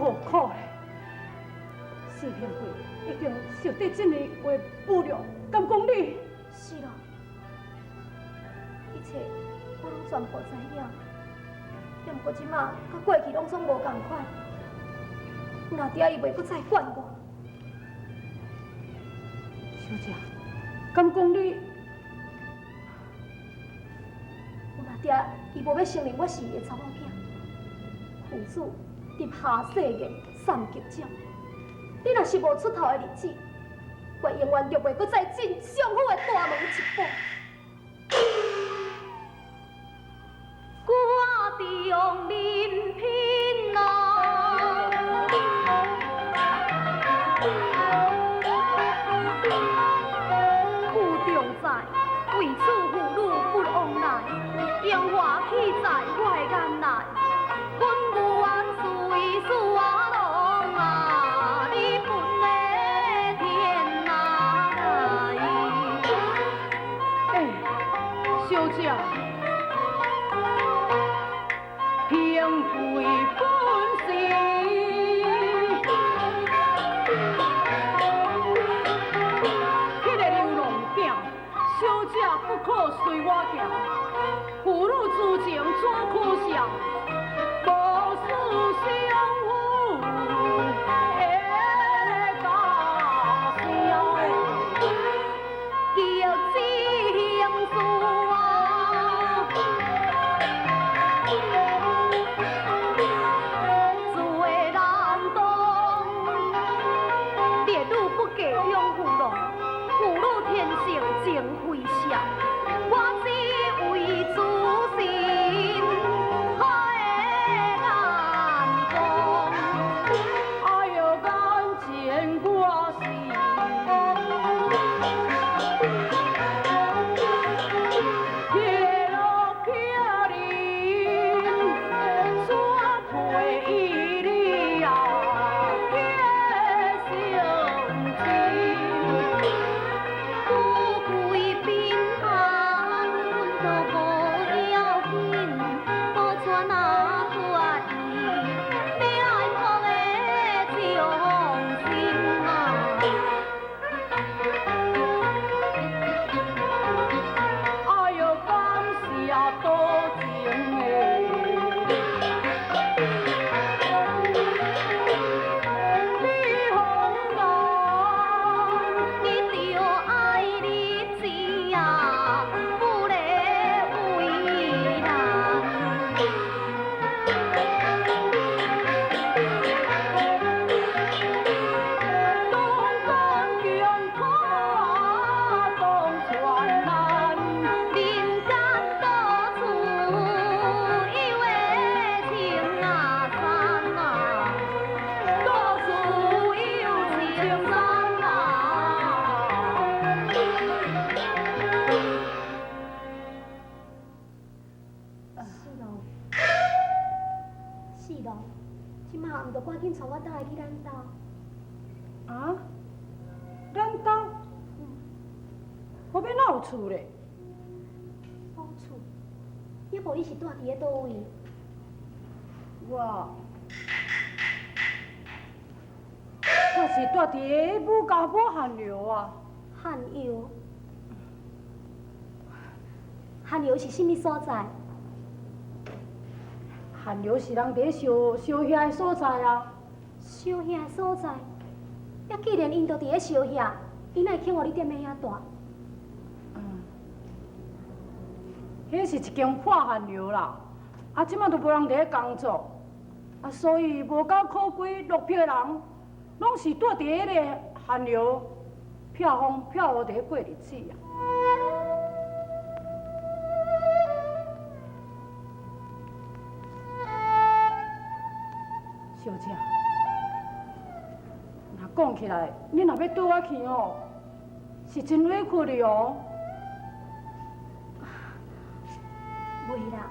落苦嘞。四平贵已经受得这个话侮辱，敢讲你？是咯，一切我拢全部知影。只不过即马甲过去拢总无共款。若爹伊袂阁再管我，小姐，敢讲你？若爹伊无要承认我是伊的查某囝，父子立下誓言三级奖。你若是无出头的日子，我永远就袂阁再进上好的大门一步。我中临品啊，苦中在，为此父女不往来，烟花气在我的眼内，阮无安随事啊拢啊，你分的天来。小姐。平贵本事，迄个流浪囝，小姐不可随我行，父女之情怎可笑？无事相负的家声，叫情事啊！情非常，我只为自身好的眼光。哎呦，眼前我是铁路客人，怎配伊你啊结成亲？啊？咱家？我要哪有厝咧？好厝，也无你是住伫咧倒位？我是住伫咧武家堡汉窑啊。汉窑？汉窑是甚物所在？汉窑是人伫烧遐的所在啊。烧遐的所在？也既然因都伫咧烧遐，伊哪会肯互你踮咧遐住？迄是一间破汉窑啦，啊，即马都无人伫咧工作，啊，所以无够可贵落票的人，拢是住伫迄个汉窑，漂风漂雨伫咧过日子啊。小姐，若讲起来，你若要对我去哦，是真委屈你哦。袂啦，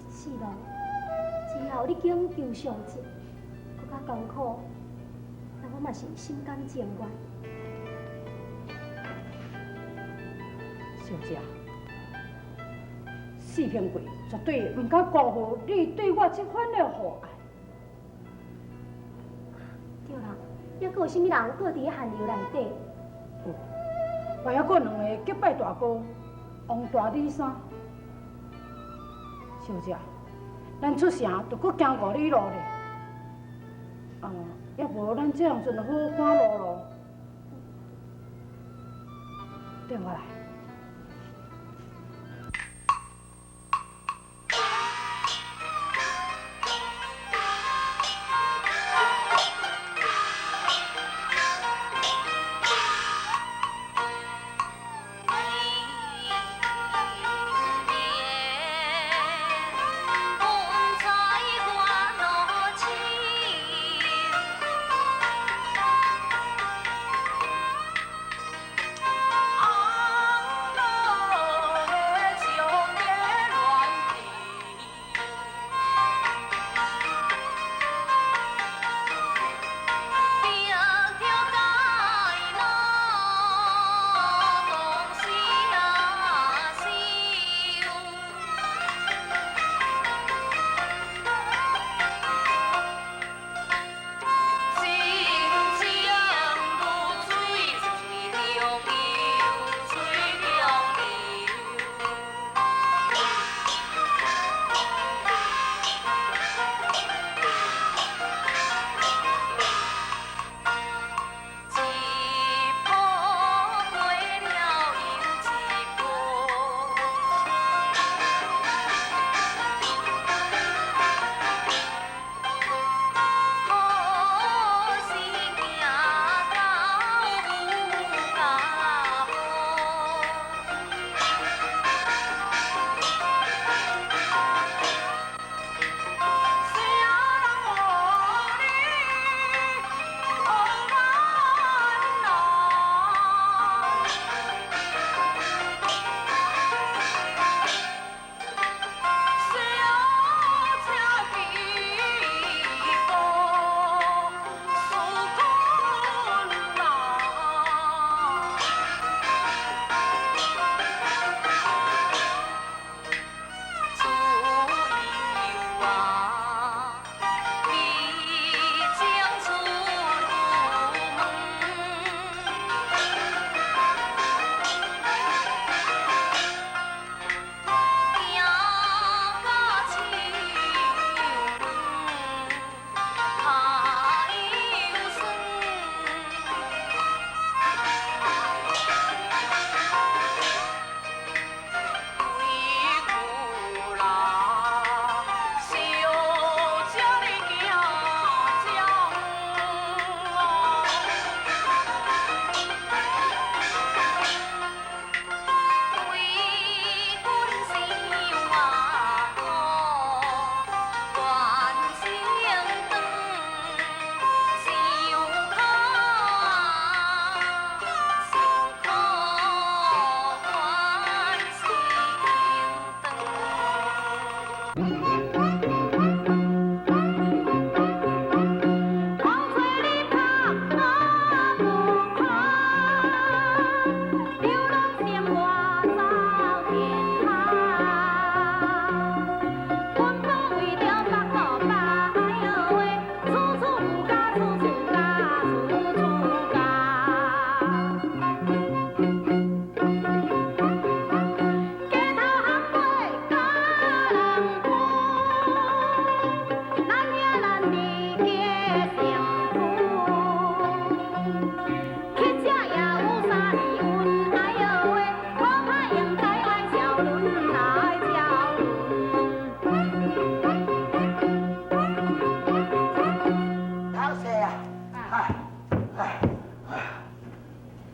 是咯，之后你经求上进，搁较艰苦，但我嘛是心甘情愿。小姐，四平贵绝对唔敢辜负你对我这番的厚爱。无啥物人搁伫寒流内底。还还阁两个结拜大哥，王大李三。小姐，咱出城就阁行5里路咧。要无咱这样阵好赶路咯。转过来。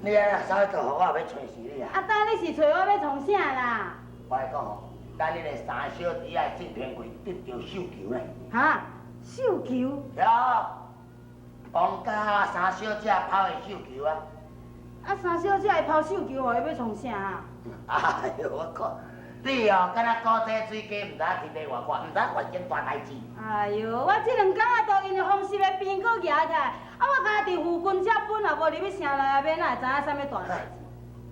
你啊，稍微做好，我要找死你啊！啊，等你是找我要创啥啦？我来讲吼，咱你个三小弟啊，进天柜得着绣球呢。哈，绣球？呀，王家三小姐抛的绣球啊！啊，三小姐会抛绣球，互伊要创啥啊？哎呦，我靠！你哦，敢若古仔水鸡，唔知天地外看，唔知发生大代志。哎呦，我这2天啊，都因着风湿的边搁举起来，啊，我家己附近才本啊，无入去城内啊，免哪会知影啥物大代志？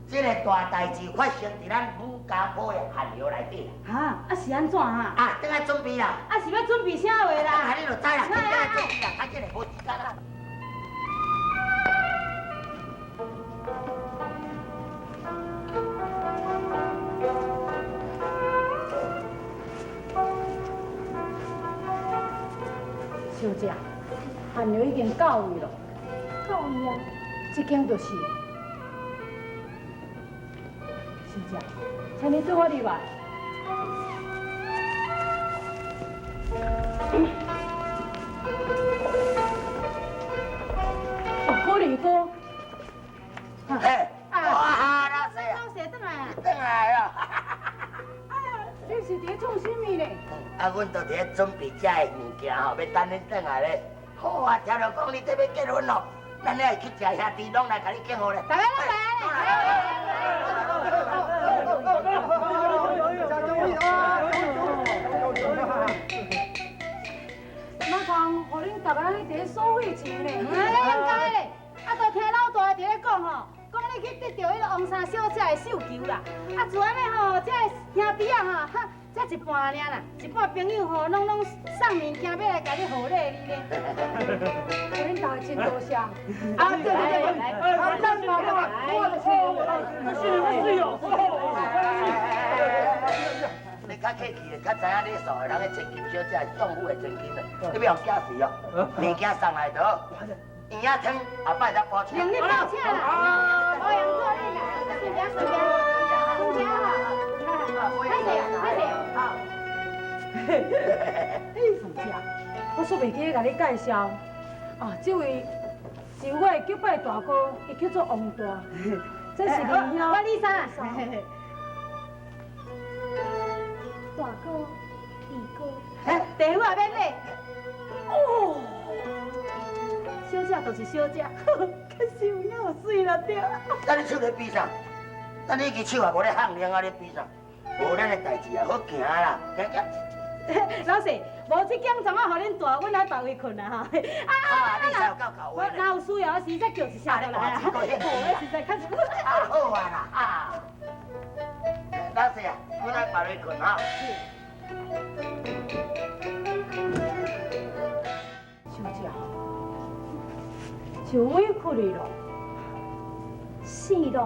这个大代志发生伫咱武家堡的寒流内底。哈，啊是安怎哈？啊，等下准备啦。啊是要准备啥话啦？啊，你就知啦，等下准备啦，啊，这个无时间啦。姐，汗流已经到位了。到位啊！这间就是。小姐，请你对我入来。可里哥。嘿，哇，老师啊，老师转来啊！转来了。你是伫做啥物咧？啊，阮都伫咧准备遮个物件吼，要等恁转来咧。好啊，听着讲你这要结婚咯，咱咧去食兄弟拢来甲你敬贺咧。大家拢来哪通，互恁大家伫咧收费钱咧？哎，应该咧，啊，都听老大伫咧讲吼，讲你去得到迄个王三小姐的绣球啦，啊，自然咧吼，这兄弟啊哈，哈，才一半尔啦，一半朋友吼，拢送物件要来甲你贺礼你咧。互恁大家真多谢。啊，对对对，来，咱妈妈，我的是，是哦。你较客气咧，较知影礼数的人的千金小姐是丈夫的千金咧，你要用假死哦，物件送来就好。圆仔汤后摆再包请。令你抱歉啦，欧阳做你啦，顺便顺便，顺便哈，快点快点，好。小姐，我煞袂记咧甲你介绍，啊，这位是我的结拜大哥，伊叫做王大，这是李兄。我李莎。大哥、二哥，地府也免买。哦，小姐就是小姐，可是有影水啦对。咱你手咧比啥？咱你支手也无咧喊铃啊，咧比啥？无咱的代志也好行啦，行行。老师，无这间床啊，互恁大，阮来别位困啦哈。啊，你才有够够我话咧。若有需要，我实在叫一下就来啊。我实在较。啊，好啊啦啊。老师啊，阮来别位困哈。小姐，就委屈你了。是咯。